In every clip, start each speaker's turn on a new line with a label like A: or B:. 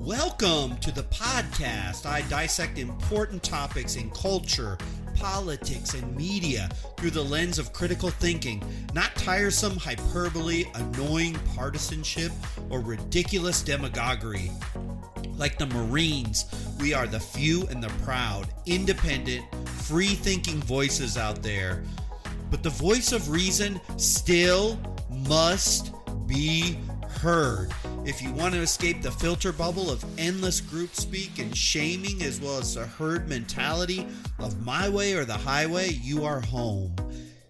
A: Welcome to the podcast. I dissect important topics in culture, politics, and media through the lens of critical thinking, not tiresome hyperbole, annoying partisanship, or ridiculous demagoguery. Like the Marines, we are the few and the proud, independent, free-thinking voices out there. But the voice of reason still must be heard. If you want to escape the filter bubble of endless group speak and shaming, as well as the herd mentality of my way or the highway, you are home.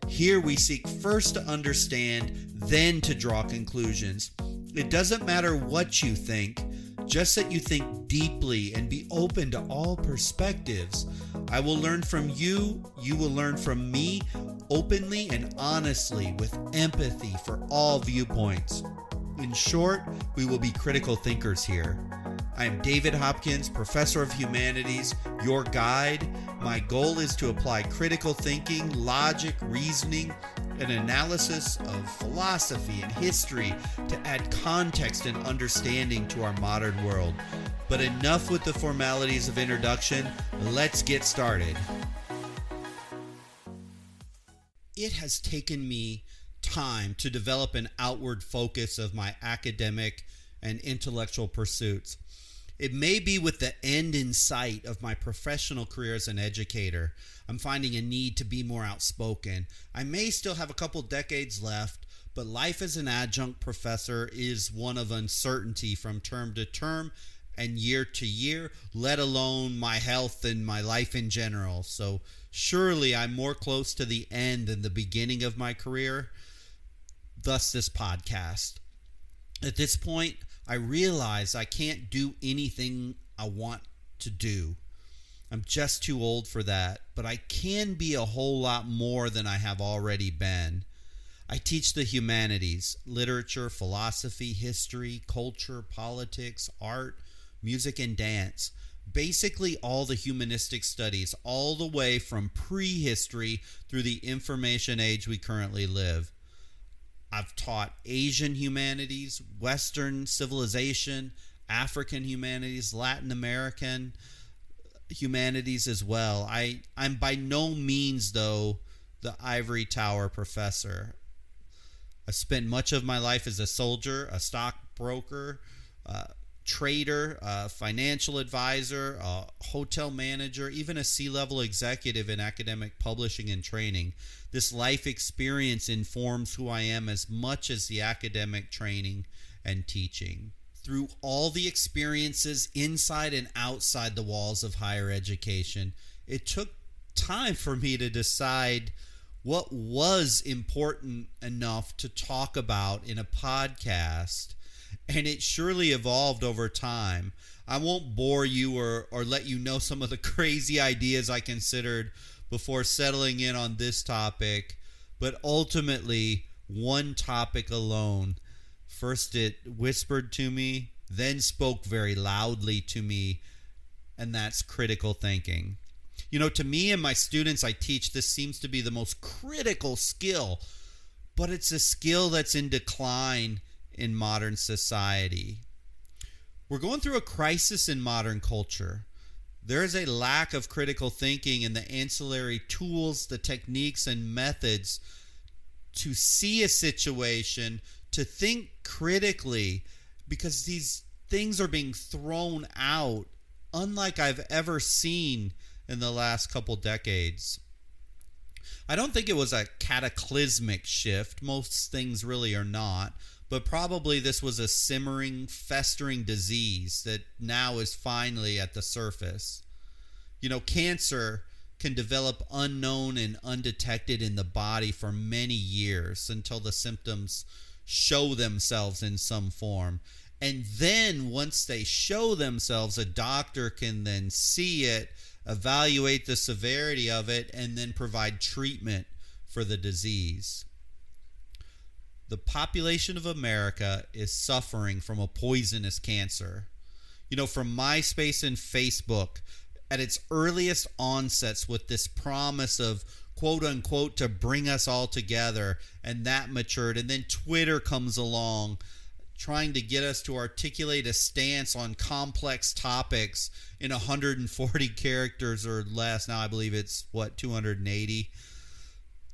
A: Here we seek first to understand, then to draw conclusions. It doesn't matter what you think, just that you think deeply and be open to all perspectives. I will learn from you, you will learn from me, openly and honestly, with empathy for all viewpoints. In short, we will be critical thinkers here. I am David Hopkins, Professor of Humanities, your guide. My goal is to apply critical thinking, logic, reasoning, and analysis of philosophy and history to add context and understanding to our modern world. But enough with the formalities of introduction. Let's get started. It has taken me time to develop an outward focus of my academic and intellectual pursuits. It may be with the end in sight of my professional career as an educator. I'm finding a need to be more outspoken. I may still have a couple decades left, but life as an adjunct professor is one of uncertainty from term to term and year to year, let alone my health and my life in general. So surely I'm more close to the end than the beginning of my career. Thus this podcast. At this point, I realize I can't do anything I want to do. I'm just too old for that, but I can be a whole lot more than I have already been. I teach the humanities, literature, philosophy, history, culture, politics, art, music, and dance. Basically all the humanistic studies, all the way from prehistory through the information age we currently live. I've taught Asian humanities, Western civilization, African humanities, Latin American humanities as well. I'm by no means, though, the ivory tower professor. I spent much of my life as a soldier, a stockbroker, trader, financial advisor, a hotel manager, even a C-level executive in academic publishing and training. This life experience informs who I am as much as the academic training and teaching. Through all the experiences inside and outside the walls of higher education, it took time for me to decide what was important enough to talk about in a podcast. And it surely evolved over time. I won't bore you or let you know some of the crazy ideas I considered before settling in on this topic, but ultimately one topic alone. First it whispered to me, then spoke very loudly to me, and that's critical thinking. You know, to me and my students I teach, this seems to be the most critical skill, but it's a skill that's in decline in modern society. We're going through a crisis in modern culture. There is a lack of critical thinking and the ancillary tools, the techniques, and methods to see a situation, to think critically, because these things are being thrown out unlike I've ever seen in the last couple decades. I don't think it was a cataclysmic shift. Most things really are not. But probably this was a simmering, festering disease that now is finally at the surface. You know, cancer can develop unknown and undetected in the body for many years until the symptoms show themselves in some form. And then once they show themselves, a doctor can then see it, evaluate the severity of it, and then provide treatment for the disease. The population of America is suffering from a poisonous cancer. You know, from MySpace and Facebook, at its earliest onsets with this promise of quote unquote to bring us all together, and that matured. And then Twitter comes along trying to get us to articulate a stance on complex topics in 140 characters or less. Now I believe it's 280.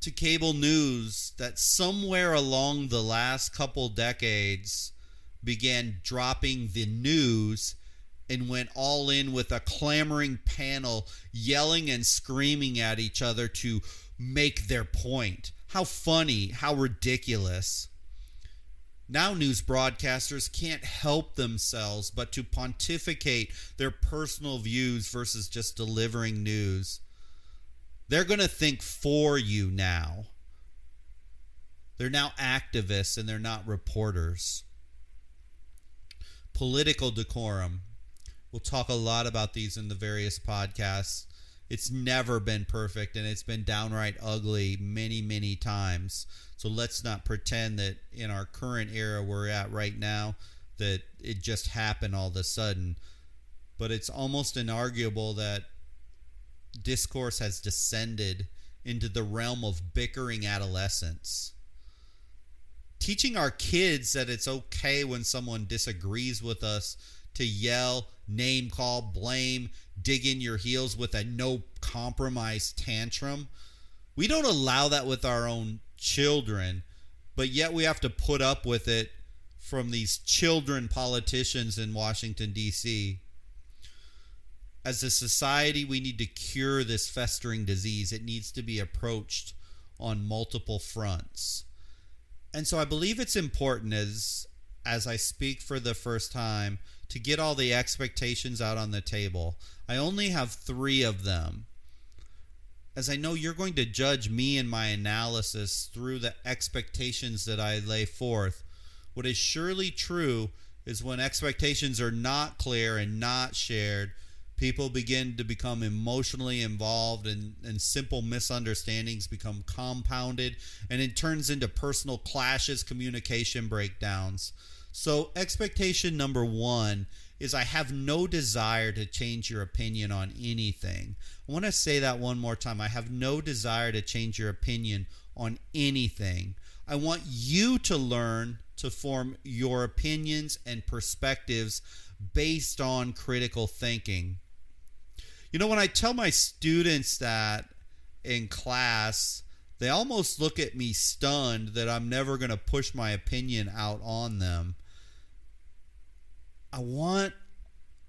A: To cable news that somewhere along the last couple decades began dropping the news and went all in with a clamoring panel yelling and screaming at each other to make their point. How funny, how ridiculous. Now news broadcasters can't help themselves but to pontificate their personal views versus just delivering news. They're going to think for you now. They're now activists and they're not reporters. Political decorum. We'll talk a lot about these in the various podcasts. It's never been perfect, and it's been downright ugly many, many times. So let's not pretend that in our current era we're at right now that it just happened all of a sudden. But it's almost inarguable that discourse has descended into the realm of bickering adolescence. Teaching our kids that it's okay when someone disagrees with us to yell, name call, blame, dig in your heels with a no compromise tantrum. We don't allow that with our own children, but yet we have to put up with it from these children politicians in Washington, D.C. As a society, we need to cure this festering disease. It needs to be approached on multiple fronts. And so I believe it's important as I speak for the first time to get all the expectations out on the table. I only have 3 of them, as I know you're going to judge me and my analysis through the expectations that I lay forth. What is surely true is when expectations are not clear and not shared, people begin to become emotionally involved, and simple misunderstandings become compounded, and it turns into personal clashes, communication breakdowns. So expectation number 1 is I have no desire to change your opinion on anything. I want to say that one more time. I have no desire to change your opinion on anything. I want you to learn to form your opinions and perspectives based on critical thinking. You know, when I tell my students that in class, they almost look at me stunned that I'm never going to push my opinion out on them. I want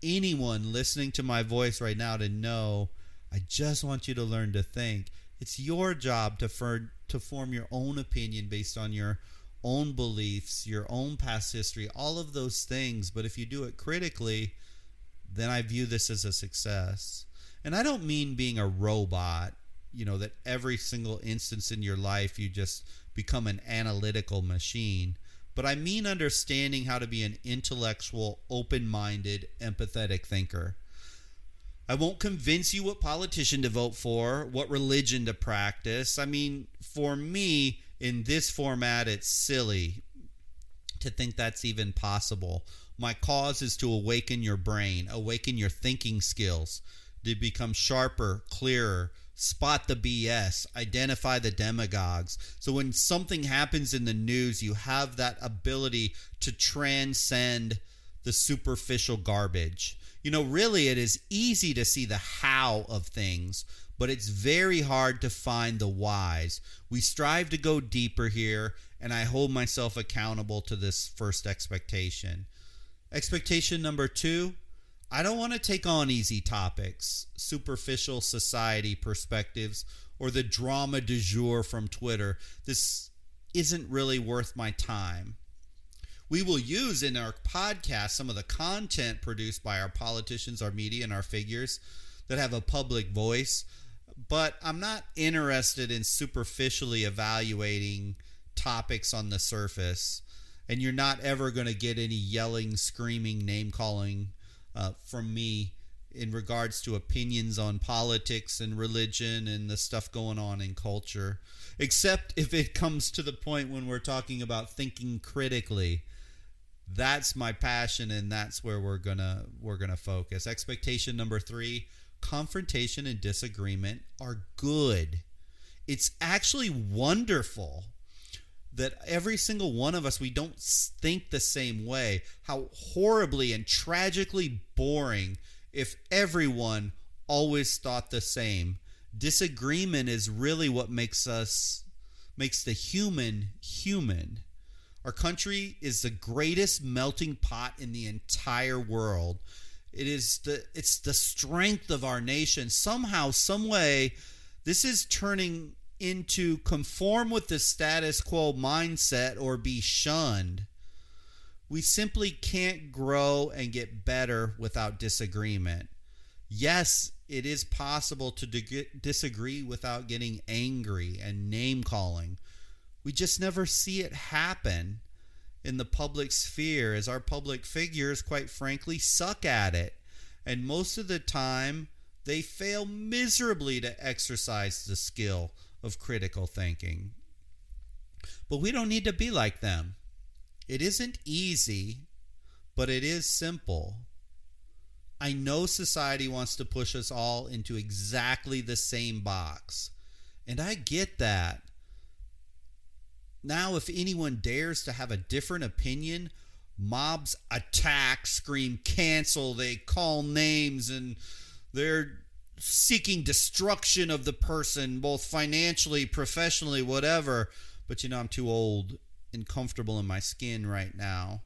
A: anyone listening to my voice right now to know I just want you to learn to think. It's your job to form your own opinion based on your own beliefs, your own past history, all of those things. But if you do it critically, then I view this as a success. And I don't mean being a robot, that every single instance in your life you just become an analytical machine. But I mean understanding how to be an intellectual, open-minded, empathetic thinker. I won't convince you what politician to vote for, what religion to practice. I mean, for me, in this format, it's silly to think that's even possible. My cause is to awaken your brain, awaken your thinking skills, to become sharper, clearer, spot the BS, identify the demagogues. So when something happens in the news, you have that ability to transcend the superficial garbage. Really it is easy to see the how of things, but it's very hard to find the whys. We strive to go deeper here, and I hold myself accountable to this first expectation. Expectation number 2, I don't want to take on easy topics, superficial society perspectives, or the drama du jour from Twitter. This isn't really worth my time. We will use in our podcast some of the content produced by our politicians, our media, and our figures that have a public voice, but I'm not interested in superficially evaluating topics on the surface, and you're not ever going to get any yelling, screaming, name-calling from me in regards to opinions on politics and religion and the stuff going on in culture, except if it comes to the point when we're talking about thinking critically. That's my passion, and that's where we're gonna focus. Expectation number 3, confrontation and disagreement are good. It's actually wonderful. that every single one of us, we don't think the same way. How horribly and tragically boring if everyone always thought the same. Disagreement is really what makes the human human. Our country is the greatest melting pot in the entire world. It's the strength of our nation. Somehow, some way, this is turning into conform with the status quo mindset or be shunned. We simply can't grow and get better without disagreement. Yes, it is possible to disagree without getting angry and name calling. We just never see it happen in the public sphere, as our public figures, quite frankly, suck at it. And most of the time, they fail miserably to exercise the skill of critical thinking. But we don't need to be like them. It isn't easy, but it is simple. I know society wants to push us all into exactly the same box, and I get that. Now, if anyone dares to have a different opinion, mobs attack, scream, cancel, they call names, and they're seeking destruction of the person, both financially, professionally, whatever. But I'm too old and comfortable in my skin right now.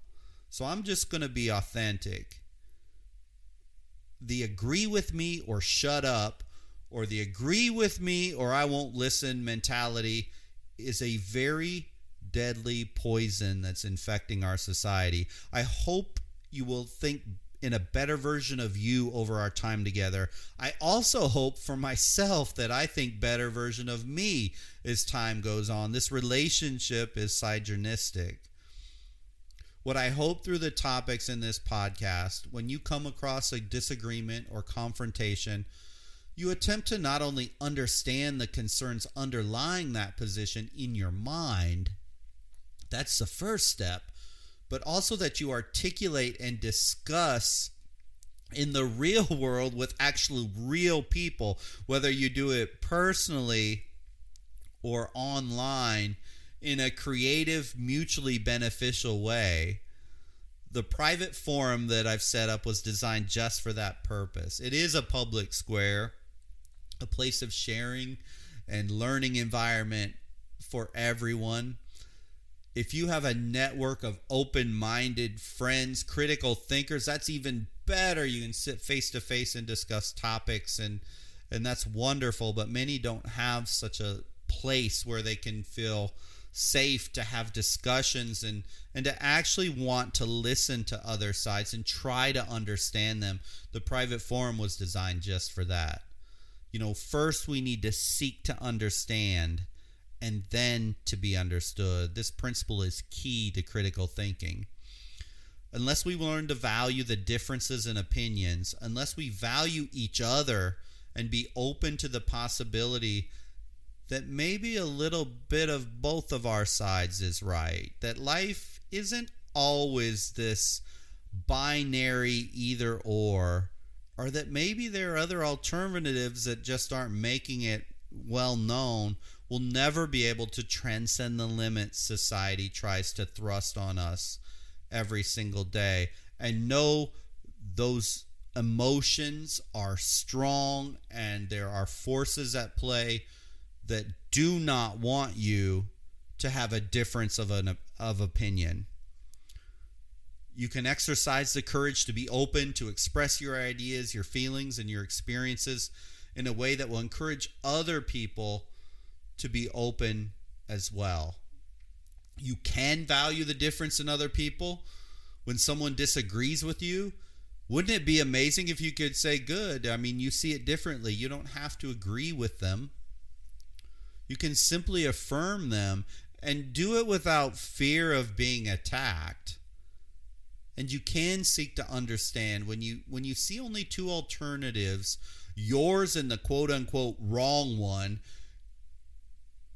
A: So I'm just going to be authentic. The agree with me or shut up, or the agree with me or I won't listen mentality is a very deadly poison that's infecting our society. I hope you will think in a better version of you over our time together. I also hope for myself that I think better version of me as time goes on. This relationship is synergistic. What I hope through the topics in this podcast, when you come across a disagreement or confrontation, you attempt to not only understand the concerns underlying that position in your mind, that's the first step, but also that you articulate and discuss in the real world with actual real people, whether you do it personally or online in a creative, mutually beneficial way. The private forum that I've set up was designed just for that purpose. It is a public square, a place of sharing and learning environment for everyone. If you have a network of open-minded friends, critical thinkers, that's even better. You can sit face-to-face and discuss topics, and that's wonderful. But many don't have such a place where they can feel safe to have discussions and to actually want to listen to other sides and try to understand them. The private forum was designed just for that. First we need to seek to understand and then to be understood. This principle is key to critical thinking. Unless we learn to value the differences in opinions, unless we value each other and be open to the possibility that maybe a little bit of both of our sides is right, that life isn't always this binary either or that maybe there are other alternatives that just aren't making it well known, we'll never be able to transcend the limits society tries to thrust on us every single day. And know those emotions are strong and there are forces at play that do not want you to have a difference of opinion. You can exercise the courage to be open, to express your ideas, your feelings, and your experiences in a way that will encourage other people to be open as well. You can value the difference in other people. When someone disagrees with you, wouldn't it be amazing if you could say, good, you see it differently. You don't have to agree with them. You can simply affirm them and do it without fear of being attacked. And you can seek to understand when you see only two alternatives, yours and the quote-unquote wrong one,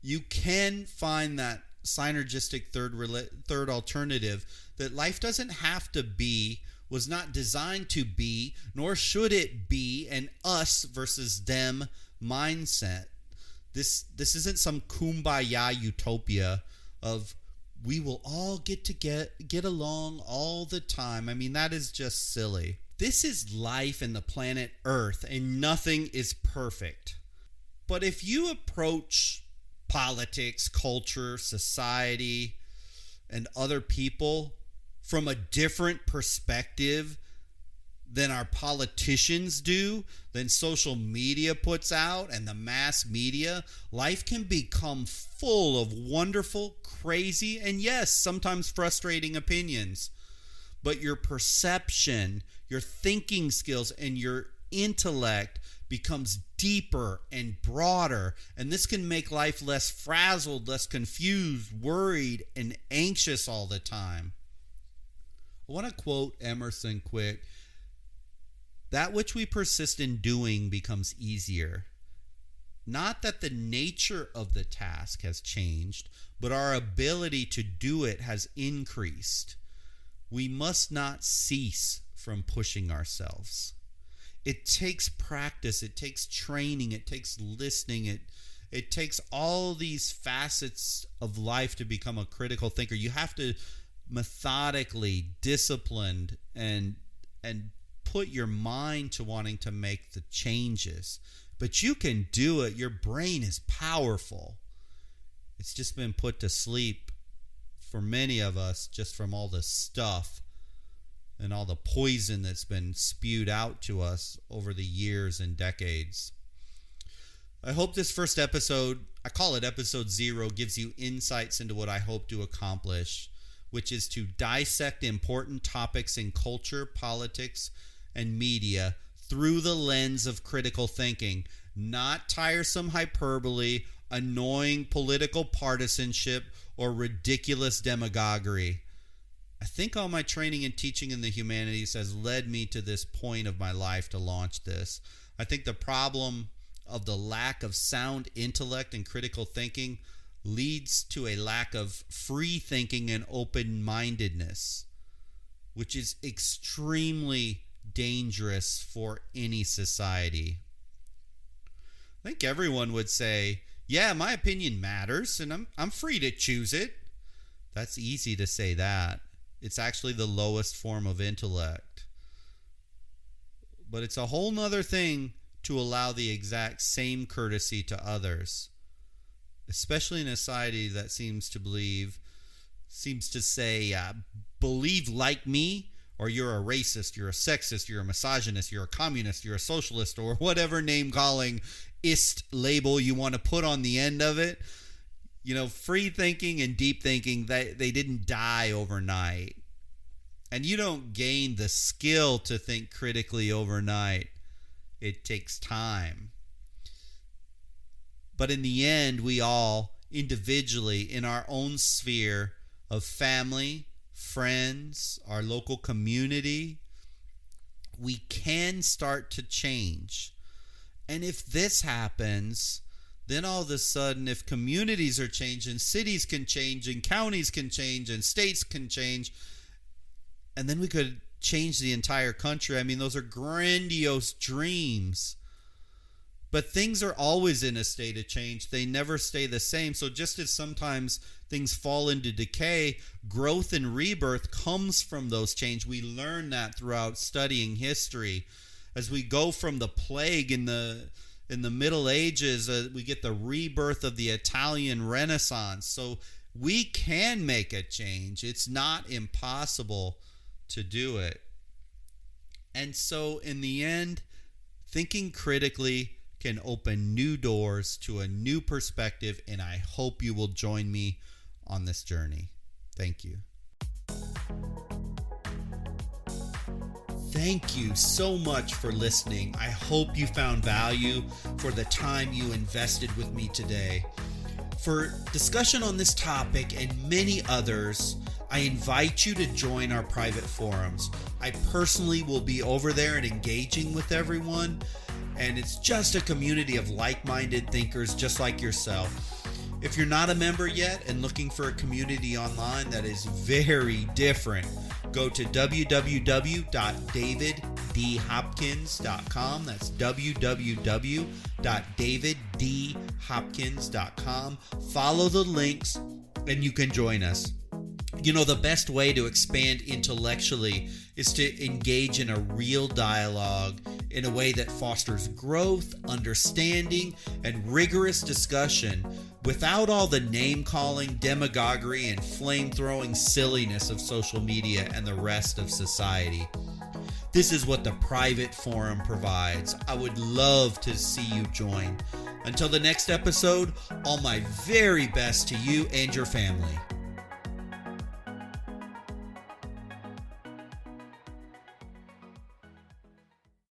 A: you can find that synergistic third alternative that life doesn't have to be, was not designed to be, nor should it be an us versus them mindset. This isn't some kumbaya utopia of we will all get along all the time. I mean, that is just silly. This is life and the planet Earth, and nothing is perfect. But if you approach politics, culture, society, and other people from a different perspective than our politicians do, than social media puts out and the mass media, life can become full of wonderful, crazy, and yes, sometimes frustrating opinions. But your perception, your thinking skills, and your intellect becomes deeper and broader, and this can make life less frazzled, less confused, worried, and anxious all the time. I want to quote Emerson quick. That which we persist in doing becomes easier. Not that the nature of the task has changed, but our ability to do it has increased. We must not cease from pushing ourselves. It takes practice, it takes training, it takes listening, it takes all these facets of life to become a critical thinker. You have to methodically, disciplined, and put your mind to wanting to make the changes. But you can do it. Your brain is powerful. It's just been put to sleep for many of us just from all the stuff and all the poison that's been spewed out to us over the years and decades. I hope this first episode, I call it episode 0, gives you insights into what I hope to accomplish, which is to dissect important topics in culture, politics, and media through the lens of critical thinking, not tiresome hyperbole, annoying political partisanship, or ridiculous demagoguery. I think all my training and teaching in the humanities has led me to this point of my life to launch this. I think the problem of the lack of sound intellect and critical thinking leads to a lack of free thinking and open-mindedness, which is extremely dangerous for any society. I think everyone would say, yeah, my opinion matters and I'm free to choose it. That's easy to say that. It's actually the lowest form of intellect. But it's a whole nother thing to allow the exact same courtesy to others, especially in a society that seems to say, believe like me, or you're a racist, you're a sexist, you're a misogynist, you're a communist, you're a socialist, or whatever name-calling ist label you want to put on the end of it. You know, free thinking and deep thinking, they didn't die overnight. And you don't gain the skill to think critically overnight. It takes time. But in the end, we all, individually, in our own sphere of family, friends, our local community, we can start to change. And if this happens, then all of a sudden, if communities are changing, cities can change, and counties can change, and states can change, and then we could change the entire country. I mean, those are grandiose dreams. But things are always in a state of change. They never stay the same. So just as sometimes things fall into decay, growth and rebirth comes from those changes. We learn that throughout studying history. As we go from the plague in the Middle Ages, we get the rebirth of the Italian Renaissance. So we can make a change. It's not impossible to do it. And so in the end, thinking critically can open new doors to a new perspective, and I hope you will join me on this journey. Thank you. Thank you so much for listening. I hope you found value for the time you invested with me today. For discussion on this topic and many others, I invite you to join our private forums. I personally will be over there and engaging with everyone, and it's just a community of like-minded thinkers just like yourself. If you're not a member yet and looking for a community online that is very different, go to www.daviddhopkins.com. That's www.daviddhopkins.com. Follow the links and you can join us. The best way to expand intellectually is to engage in a real dialogue in a way that fosters growth, understanding, and rigorous discussion without all the name-calling, demagoguery, and flame-throwing silliness of social media and the rest of society. This is what the private forum provides. I would love to see you join. Until the next episode, all my very best to you and your family.